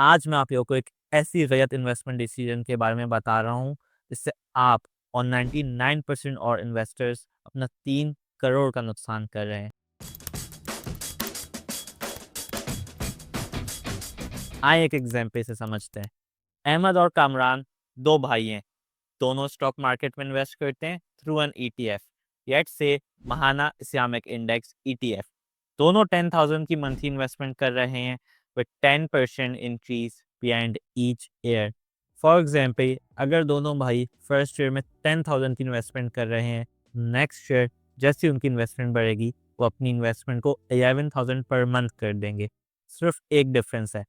आज मैं आप लोगों को एक ऐसी गलत इन्वेस्टमेंट डिसीजन के बारे में बता रहा हूँ जिससे आप और 99% और इन्वेस्टर्स अपना 3 करोड़ का नुकसान कर रहे हैं। आइए एक एग्जाम्पल से समझते हैं। अहमद और कामरान दो भाई हैं। दोनों स्टॉक मार्केट में इन्वेस्ट करते हैं through an ETF, let's say Mahana Islamic index ETF. दोनों 10,000 की मंथली इन्वेस्टमेंट कर रहे हैं with 10% increase behind each year. For example, अगर दोनों भाई फर्स्ट ईयर में 10,000 की इन्वेस्टमेंट कर रहे हैं, नेक्स्ट ईयर जैसे उनकी इन्वेस्टमेंट बढ़ेगी वो अपनी इन्वेस्टमेंट को 11,000 पर मंथ कर देंगे। सिर्फ एक डिफरेंस है,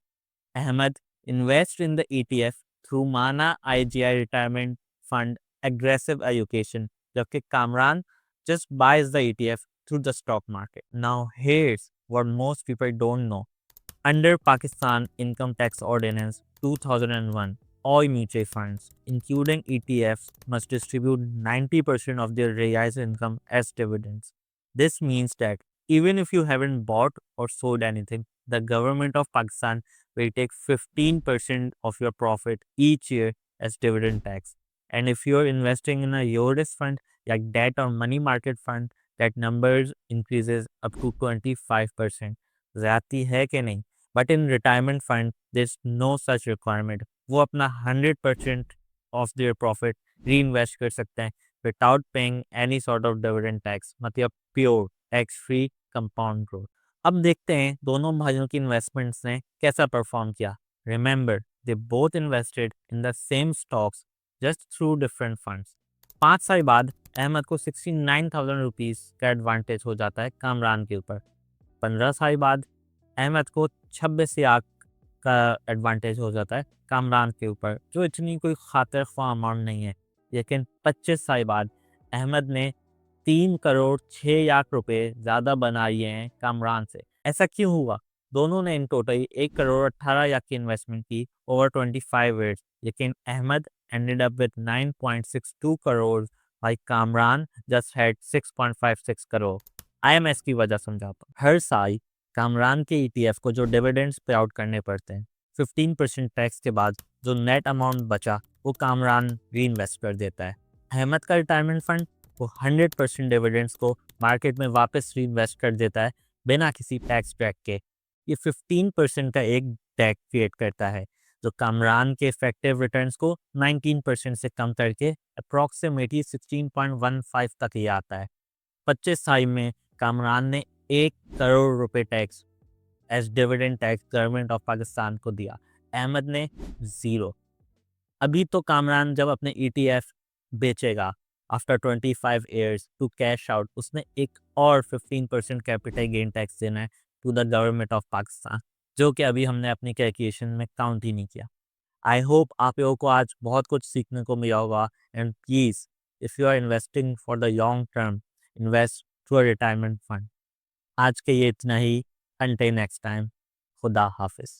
Ahmed invest in the ETF through Mana IGI retirement fund aggressive allocation, जबकि Kamran just buys the ETF through the stock market. Now here's what most people don't know. Under Pakistan Income Tax Ordinance 2001, all mutual funds, including ETFs, must distribute 90% of their realized income as dividends. This means that even if you haven't bought or sold anything, the government of Pakistan will take 15% of your profit each year as dividend tax. And if you're investing in a low-risk fund like debt or money market fund, that numbers increases up to 25%. ज़्यादती है कि नहीं? But in retirement fund there is no such requirement. वो अपना 100% of their profit reinvest कर सकते हैं without paying any sort of dividend tax, मतलब pure tax free compound growth. अब देखते हैं दोनों भाइयों की इन्वेस्टमेंट्स ने कैसा परफॉर्म किया। Remember, they both invested in the same stocks just through different funds. 5 साल बाद अहमद को 69,000 रुपीज़ का एडवांटेज हो जाता है कामरान के ऊपर। 15 साल बाद अहमद को 26 लाख का एडवांटेज हो जाता है कामरान के ऊपर, जो इतनी कोई खातिर ख्वाह अमाउंट नहीं है। लेकिन 25 साल बाद अहमद ने 3 करोड़ 6 लाख रुपए ज़्यादा बना लिए हैं कामरान से। ऐसा क्यों हुआ? दोनों ने इन टोटल 1 करोड़ 18 लाख की इन्वेस्टमेंट की ओवर 25 ईयर्स, लेकिन Ahmed ended up with 9.62 crore, भाई Kamran just had 6.56 crore. IMS की वजह समझाता हूँ। हर साल कामरान के ईटीएफ को जो डिविडेंड्स पे आउट करने पड़ते हैं, 15% टैक्स के बाद जो नेट अमाउंट बचा वो कामरान री इन्वेस्ट कर देता है। अहमद का रिटायरमेंट फंड वो 100% डिविडेंड्स को मार्केट में वापस री इन्वेस्ट कर देता है बिना किसी टैक्स ब्रेक के। ये 15% का एक टैक्स क्रिएट करता है जो कामरान के इफेक्टिव रिटर्न्स को 19% से कम करके अप्रॉक्सीमेटली 16.15 तक ही आता है। 25 साल में कामरान ने 1 करोड़ रुपए tax as dividend tax government of Pakistan को दिया, अहमद ने जीरो। अभी तो कामरान जब अपने ईटीएफ बेचेगा after 25 years to cash out, उसने एक और 15% कैपिटल गेन टैक्स देना है to the government of Pakistan, जो कि अभी हमने अपनी कैलकुलेशन में काउंट ही नहीं किया। आई होप आप लोगों को आज बहुत कुछ सीखने को मिला होगा। And please, if you are investing for the long term, invest through a retirement fund. आज के लिए इतना ही। अंटिल नेक्स्ट टाइम, खुदा हाफिज़।